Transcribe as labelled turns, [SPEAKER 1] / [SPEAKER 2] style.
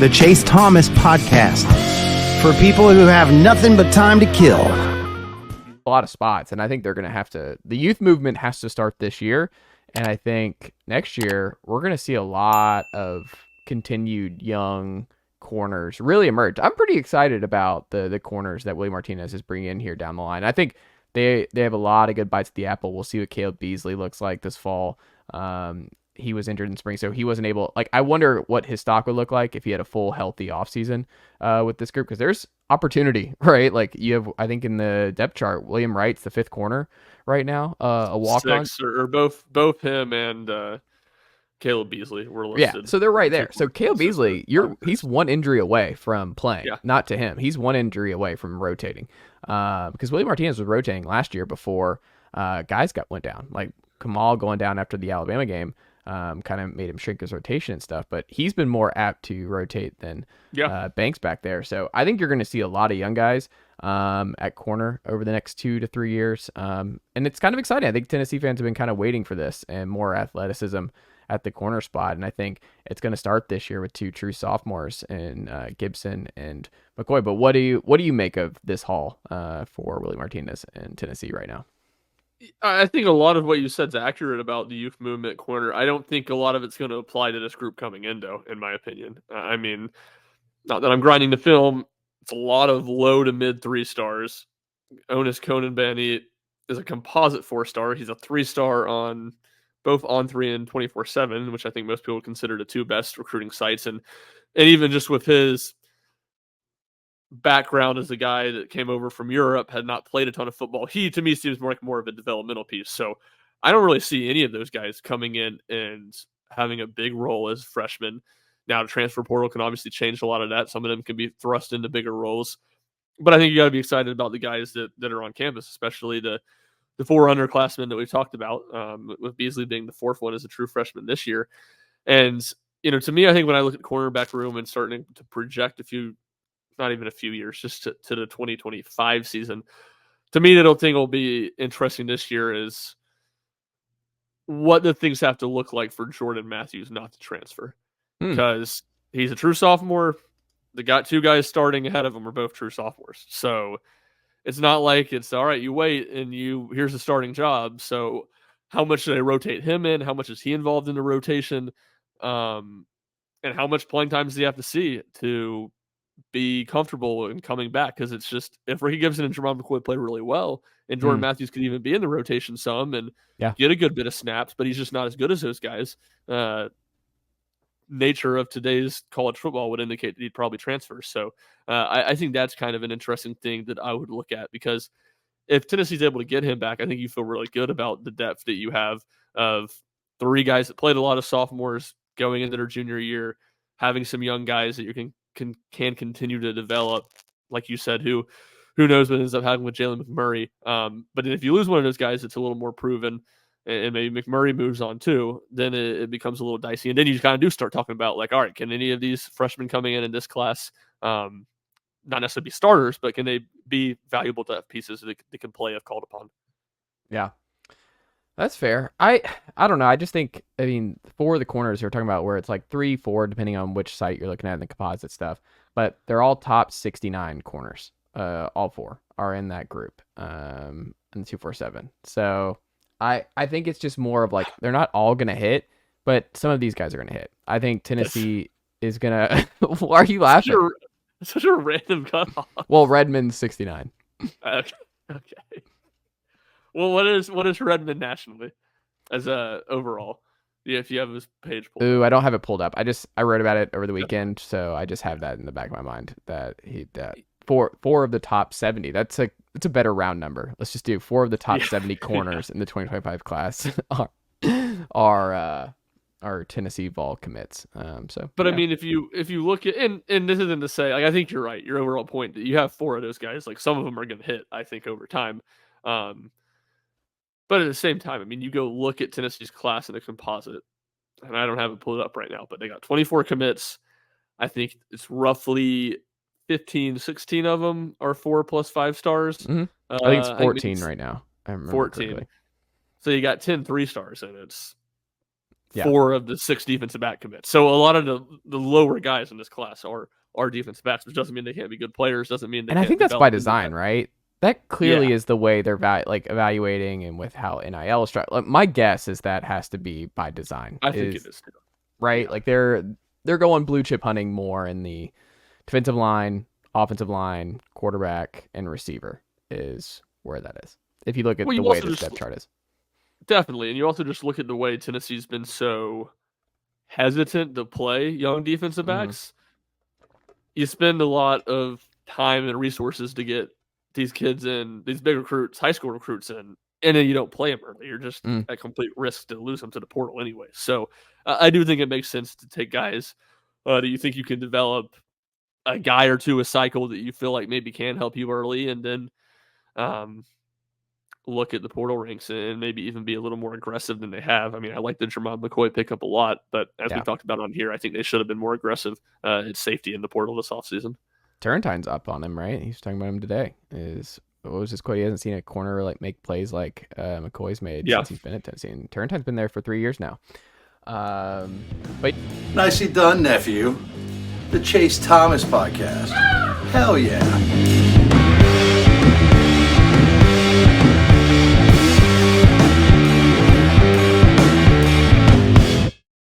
[SPEAKER 1] the Chase Thomas Podcast, for people who have nothing but time to kill.
[SPEAKER 2] A lot of spots, and I think they're going to have to, the youth movement has to start this year, and I think next year we're going to see a lot of continued young corners really emerge. I'm pretty excited about the corners that Willie Martinez is bringing in here down the line. I think they have a lot of good bites at the apple. We'll see what Caleb Beasley looks like this fall. He was injured in spring, so he wasn't able, I wonder what his stock would look like if he had a full healthy offseason with this group, because there's opportunity, right? Like you have, I think in the depth chart, William Wright's the 5th corner right now, a walk-on.
[SPEAKER 3] Or both him and Caleb Beasley were listed.
[SPEAKER 2] Yeah, so they're right there. So Caleb Beasley, he's one injury away from playing, not to him. He's one injury away from rotating, because Willie Martinez was rotating last year before guys went down, like Kamal going down after the Alabama game. Kind of made him shrink his rotation and stuff, but he's been more apt to rotate than Banks back there. So I think you're going to see a lot of young guys at corner over the next 2 to 3 years. And it's kind of exciting. I think Tennessee fans have been kind of waiting for this and more athleticism at the corner spot. And I think it's going to start this year with 2 true sophomores in Gibson and McCoy. But what do you make of this haul for Willie Martinez in Tennessee right now?
[SPEAKER 3] I think a lot of what you said is accurate about the youth movement corner. I don't think a lot of it's going to apply to this group coming in, though, in my opinion. I mean, not that I'm grinding the film. It's a lot of low to mid 3 stars. Onis Konanbanny is a composite 4-star. He's a 3-star on both On3 and 24/7, which I think most people consider the 2 best recruiting sites. And even just with his background as a guy that came over from Europe, had not played a ton of football, he to me seems more of a developmental piece. So I don't really see any of those guys coming in and having a big role as freshmen. Now the transfer portal can obviously change a lot of that. Some of them can be thrust into bigger roles, but I think you got to be excited about the guys that are on campus, especially the 4 underclassmen that we've talked about, with Beasley being the 4th one as a true freshman this year. And to me, I think when I look at the cornerback room and starting to project not even a few years, just to the 2025 season. To me, the thing will be interesting this year is what the things have to look like for Jordan Matthews not to transfer. Because he's a true sophomore. They got 2 guys starting ahead of him are both true sophomores. So it's not like it's, all right, you wait and here's the starting job. So how much do they rotate him in? How much is he involved in the rotation? And how much playing time does he have to see to be comfortable in coming back? Because it's just, if Ricky Gibson and Jerron McCoy play really well, and Jordan Matthews could even be in the rotation some and get a good bit of snaps, but he's just not as good as those guys. Nature of today's college football would indicate that he'd probably transfer. So I think that's kind of an interesting thing that I would look at, because if Tennessee's able to get him back, I think you feel really good about the depth that you have of 3 guys that played a lot of sophomores going into their junior year, having some young guys that you can continue to develop, like you said, who knows what ends up happening with Jalen McMurray. But if you lose one of those guys, it's a little more proven, and maybe McMurray moves on too, then it becomes a little dicey. And then you kind of do start talking about, like, all right, can any of these freshmen coming in this class not necessarily be starters, but can they be valuable to have pieces that they can play if called upon?
[SPEAKER 2] Yeah. That's fair. I don't know. I just think, for the corners you're talking about, where it's like 3, 4, depending on which site you're looking at in the composite stuff, but they're all top 69 corners. All 4 are in that group, in the 247. So I think it's just more of like, they're not all going to hit, but some of these guys are going to hit. I think Tennessee is going to, why are you laughing?
[SPEAKER 3] Such a random cutoff.
[SPEAKER 2] Well, Redmond's 69.
[SPEAKER 3] Okay. Well, what is Redmond nationally as overall? Yeah, if you have this page pulled
[SPEAKER 2] up. I don't have it pulled up. I wrote about it over the weekend, so I just have that in the back of my mind that 4 of the top 70. It's a better round number. Let's just do 4 of the top 70 corners in the 2025 class are Tennessee Vol commits. But
[SPEAKER 3] I mean, if you look at, and this isn't to say, like, I think you're right. Your overall point that you have 4 of those guys, like, some of them are going to hit, I think, over time. But at the same time, I mean, you go look at Tennessee's class in the composite, and I don't have it pulled up right now, but they got 24 commits. I think it's roughly 15, 16 of them are 4 plus 5 stars.
[SPEAKER 2] Mm-hmm. I think it's 14 right now. I remember
[SPEAKER 3] 14.
[SPEAKER 2] correctly.
[SPEAKER 3] So you got 10 3-stars, and it's 4 of the 6 defensive back commits. So a lot of the lower guys in this class are defensive backs, which doesn't mean they can't be good players. Doesn't mean they.
[SPEAKER 2] And I
[SPEAKER 3] can't
[SPEAKER 2] think that's
[SPEAKER 3] develop
[SPEAKER 2] by
[SPEAKER 3] into
[SPEAKER 2] design,
[SPEAKER 3] that.
[SPEAKER 2] right? That clearly is the way they're evaluating, and with how NIL is structured. Like, my guess is that has to be by design.
[SPEAKER 3] I think it is too.
[SPEAKER 2] Right?
[SPEAKER 3] Yeah.
[SPEAKER 2] Like they're going blue chip hunting more in the defensive line, offensive line, quarterback, and receiver is where that is. If you look at the way the depth chart is.
[SPEAKER 3] Definitely. And you also just look at the way Tennessee's been so hesitant to play young defensive backs. You spend a lot of time and resources to get these kids in, these big recruits, high school recruits in, and then you don't play them early. You're just at complete risk to lose them to the portal anyway. So I do think it makes sense to take guys that you think you can develop a guy or two a cycle that you feel like maybe can help you early, and then look at the portal ranks and maybe even be a little more aggressive than they have. I mean, I like the Jermon McCoy pickup a lot, but as we talked about on here, I think they should have been more aggressive at safety in the portal this offseason.
[SPEAKER 2] Turrentine's up on him, right? He's talking about him today. What was his quote? He hasn't seen a corner like make plays like McCoy's made since he's been at Tennessee. And Turrentine's been there for 3 years now. But
[SPEAKER 4] nicely done, nephew. The Chase Thomas podcast. Hell yeah.